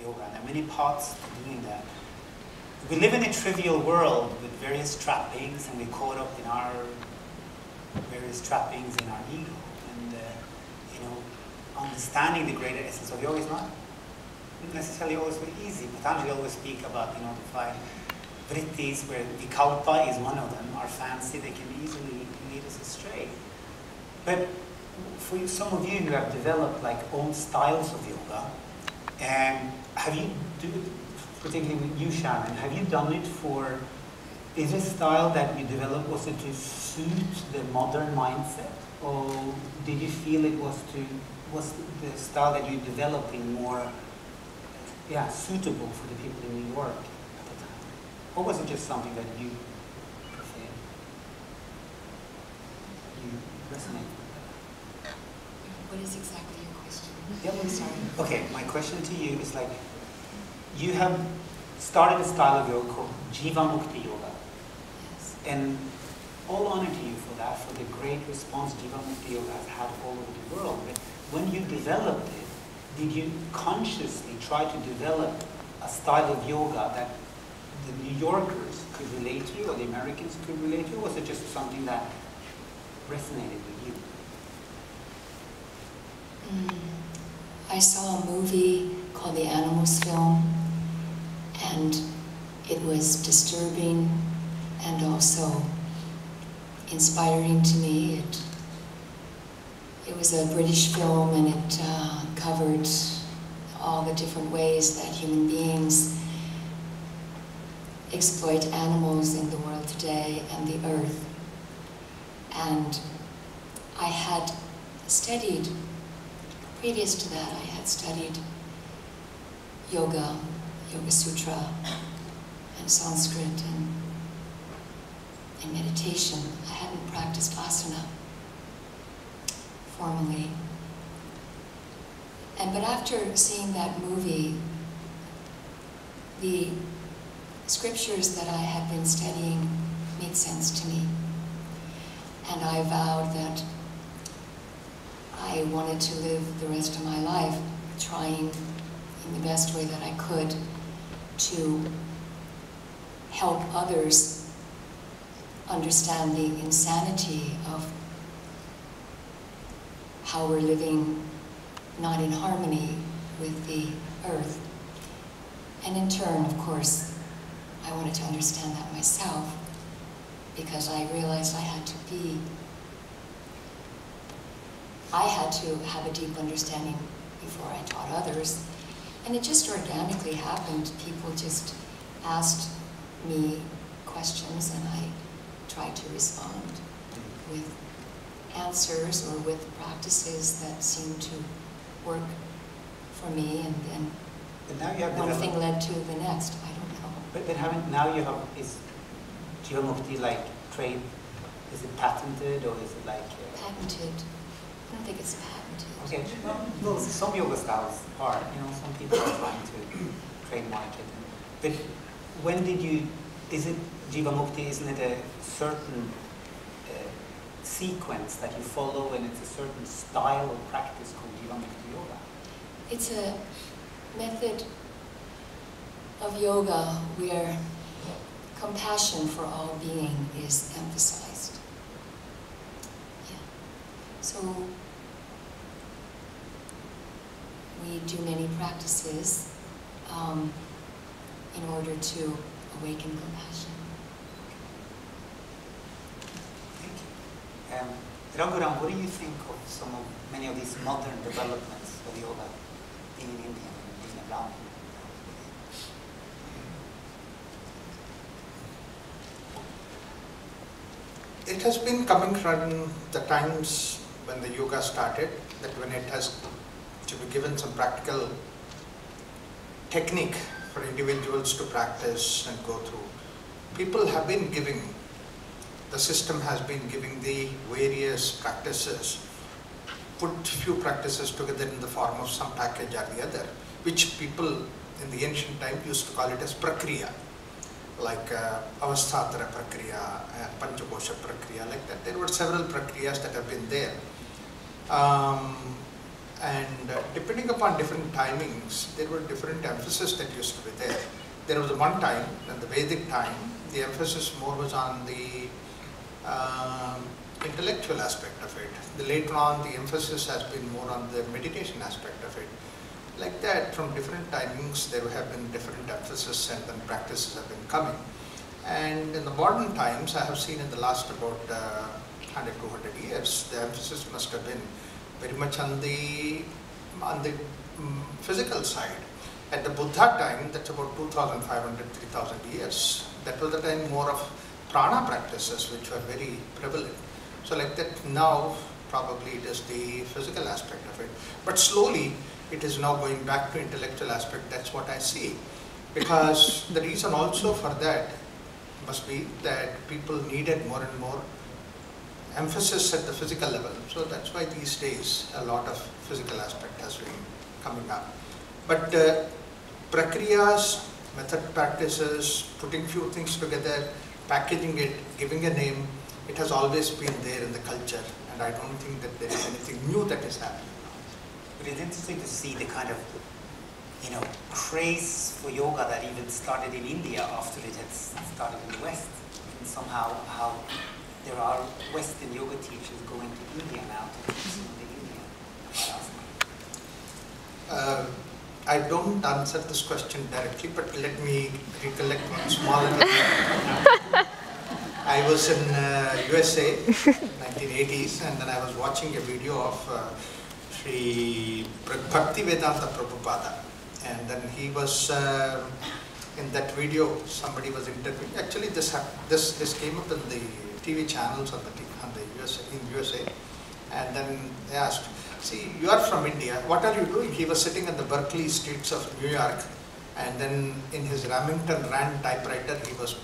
yoga, and there are many paths to doing that. We live in a trivial world with various trappings, and we're caught up in our various trappings in our ego. And you know, understanding the greater essence of yoga is not necessarily always very easy. Patanjali always speak about, you know, the 5 vrittis, where vikalpa is one of them. Are fancy, they can easily lead us astray. But for you, some of you who have developed like own styles of yoga, have you, particularly with you, Sharon, have you done it for, is this style that you developed, was it to suit the modern mindset? Or did you feel it was the style that you developed in more, suitable for the people in New York at the time? Or was it just something that you resonate with? What is exactly your question? Yep. Sorry. Okay, my question to you is like, you have started a style of yoga called Jiva Mukti Yoga. Yes. And all honor to you for that, for the great response Jiva Mukti Yoga has had all over the world. But when you developed it, did you consciously try to develop a style of yoga that the New Yorkers could relate to, or the Americans could relate to, or was it just something that resonated with you? I saw a movie called The Animals Film, and it was disturbing and also inspiring to me. It was a British film, and it covered all the different ways that human beings exploit animals in the world today and the earth. And I had studied, previous to that, I had studied yoga, Yoga Sutra, and Sanskrit, and meditation. I hadn't practiced asana formally. But after seeing that movie, the scriptures that I had been studying made sense to me. And I vowed that I wanted to live the rest of my life trying in the best way that I could to help others understand the insanity of how we're living not in harmony with the earth. And in turn, of course, I wanted to understand that myself, because I realized I had to have a deep understanding before I taught others. And it just organically happened. People just asked me questions, and I tried to respond with answers or with practices that seemed to work for me, and then one thing led to the next. I don't know. But now you have, is Jiva Mukti like trade, is it patented, or is it like... Patented. I don't think it's patented. Okay, well, some yoga styles are, you know, some people are trying to trademark it. But when did you, is it Jiva Mukti, isn't it a certain sequence that you follow, and it's a certain style of practice called Jiva Mukti Yoga? It's a method of yoga where compassion for all being is emphasized. Yeah. So we do many practices in order to awaken compassion. Thank you. Raghuram, what do you think of many of these modern developments of yoga in India and being around here? It has been coming from the times when the yoga started, that when it has to be given some practical technique for individuals to practice and go through. People have been giving, the system has been giving the various practices, put few practices together in the form of some package or the other, which people in the ancient time used to call it as prakriya, like avasthatara prakriya and panchakosha prakriya, like that. There were several prakriyas that have been there. And depending upon different timings, there were different emphasis that used to be there. There was one time, in the Vedic time, the emphasis more was on the intellectual aspect of it. Later on, the emphasis has been more on the meditation aspect of it. Like that, from different timings, there have been different emphasis and then practices have been coming. And in the modern times, I have seen in the last about 100, 200 years, the emphasis must have been very much on the physical side. At the Buddha time, that's about 2,500, 3,000 years. That was the time more of prana practices, which were very prevalent. So like that now, probably it is the physical aspect of it. But slowly, it is now going back to intellectual aspect. That's what I see. Because the reason also for that must be that people needed more and more emphasis at the physical level. So that's why these days a lot of physical aspect has been coming up. But prakriyas, method practices, putting few things together, packaging it, giving a name, it has always been there in the culture, and I don't think that there is anything new that is happening. But it's interesting to see the kind of, craze for yoga that even started in India after it had started in the West. And somehow how there are Western yoga teachers going to India now to teach in India. I don't answer this question directly, but let me recollect one small I was in USA, 1980s, and then I was watching a video of Sri Bhaktivedanta Prabhupada. And then he was, in that video, somebody was interviewing. Actually, this came up in the TV channels on the USA, in USA. And then they asked, see, you are from India, what are you doing? He was sitting in the Berkeley streets of New York, and then in his Remington Rand typewriter, he was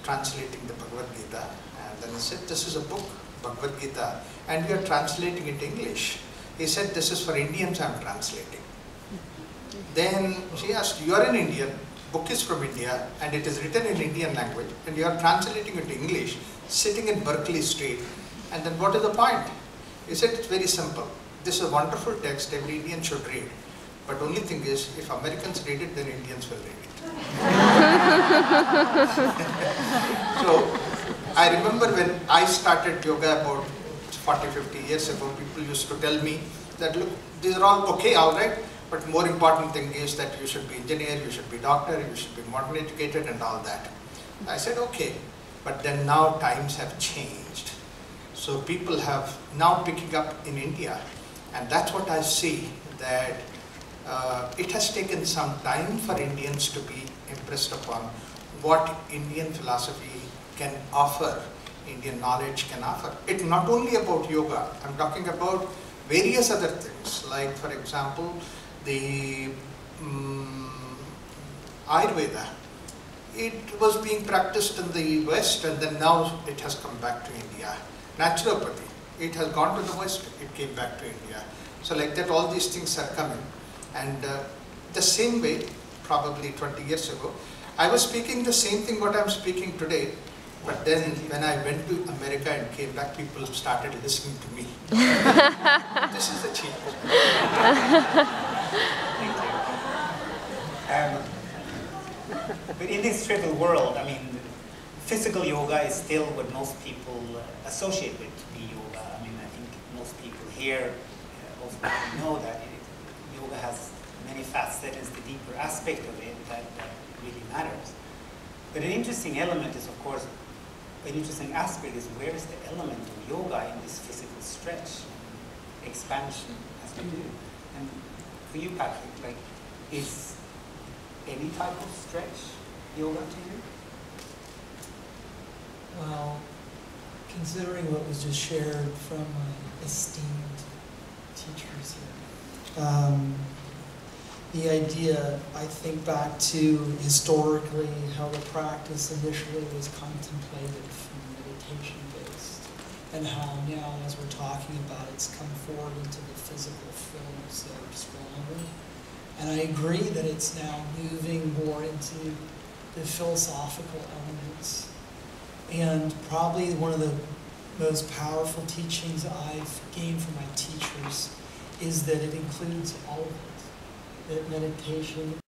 translating the Bhagavad Gita. And then he said, this is a book, Bhagavad Gita, and we are translating it English. He said, this is for Indians I am translating. Then she asked, you are an Indian, book is from India, and it is written in Indian language, and you are translating it to English, sitting in Berkeley Street, and then what is the point? He said, it's very simple. This is a wonderful text, every Indian should read. But only thing is, if Americans read it, then Indians will read it. So, I remember when I started yoga about 40, 50 years ago, people used to tell me that, look, these are all okay, all right, but more important thing is that you should be engineer, you should be doctor, you should be modern educated and all that. I said, okay, but then now times have changed. So people have now picking up in India, and that's what I see, that it has taken some time for Indians to be impressed upon what Indian philosophy can offer, Indian knowledge can offer. It's not only about yoga, I'm talking about various other things, like for example, the Ayurveda. It was being practiced in the West, and then now it has come back to India. Naturopathy, it has gone to the West, it came back to India. So like that, all these things are coming. And the same way, probably 20 years ago, I was speaking the same thing what I'm speaking today, but then when I went to America and came back, people started listening to me. This is the change. But in this trivial world, I mean, physical yoga is still what most people associate with to be yoga. I mean, I think most people here also know that yoga has many facets, and it's the deeper aspect of it that really matters. But an interesting element is, of course, an interesting aspect is where is the element of yoga in this physical stretch, expansion as we do. And for you, Patrick, like, is any type of stretch yoga to you? Well, considering what was just shared from my esteemed teachers here, the idea, I think back to historically how the practice initially was contemplated from meditation-based, and how now, as we're talking about, it's come forward into the physical form so strongly. And I agree that it's now moving more into the philosophical elements. And probably one of the most powerful teachings I've gained from my teachers is that it includes all of it. That meditation